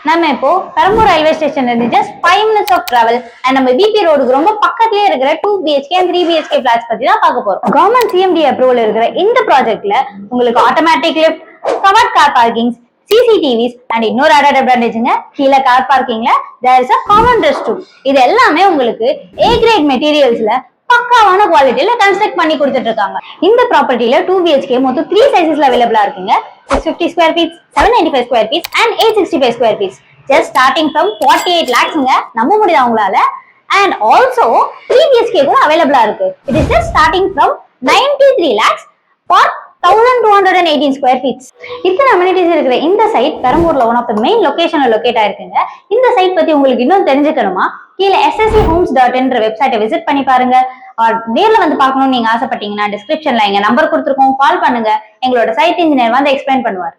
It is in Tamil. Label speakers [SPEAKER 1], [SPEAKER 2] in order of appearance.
[SPEAKER 1] நம்ம இப்போ பெரம்பூர் ரயில்வே ஸ்டேஷன் இருந்து just 5 minutes of travel and நம்ம பிபி ரோடுக்கு ரொம்ப பக்கத்துலயே இருக்கிற 2 BHK and 3 BHK பிளாட்ஸ் பத்தி தான் பார்க்க போறோம். கவர்மெண்ட் CMD அப்ரூவல் இருக்கிற இந்த ப்ராஜெக்ட்ல உங்களுக்கு automatic lift, covered car parkings, CCTVs and இன்னொரு அடட் அட்வான்டேஜ்ங்க, கீழே கார் பார்க்கிங்ல there is a common restroom. இது எல்லாமே உங்களுக்கு A கிரேட் மெட்டீரியல்ஸ்ல பக்காவான குவாலிட்டியில கன்ஸ்ட்ரக்ட் பண்ணி கொடுத்துட்டு இருக்காங்க. இந்த ப்ராப்பர்ட்டில 2 BHK மொத்தம் 3 சைசஸ்ல அவைலபிளா இருக்குங்க. 650 square feet, 795 square feet and 865 square feet. Just starting from 48 lakhsங்க. நம்ப முடியுதா உங்களால? And also 3 BHK கூட அவைலபிளா இருக்கு. It is just starting from 93 lakhs for 1218 square feet. இத்தனை அமெனிட்டிஸ் இருக்கிற இந்த சைட் பெரம்பூர்ல ஒன் ஆஃப் த மெயின் லொகேஷன்ல லொகேட் ஆயிருக்குங்க. இந்த சைட் பத்தி உங்களுக்கு இன்னும் தெரிஞ்சுக்கணுமா? கீழே sschomes.in வெப்சைட்டை விசிட் பண்ணி பாருங்க. நேர்ல வந்து பார்க்கணும்னு நீங்க ஆசைப்பட்டீங்கன்னா டிஸ்கிரிப்ஷன்ல எங்க நம்பர் கொடுத்துருக்கோம், கால் பண்ணுங்க. எங்களோட சைட் இன்ஜினியர் வந்து எக்ஸ்பிளைன் பண்ணுவார்.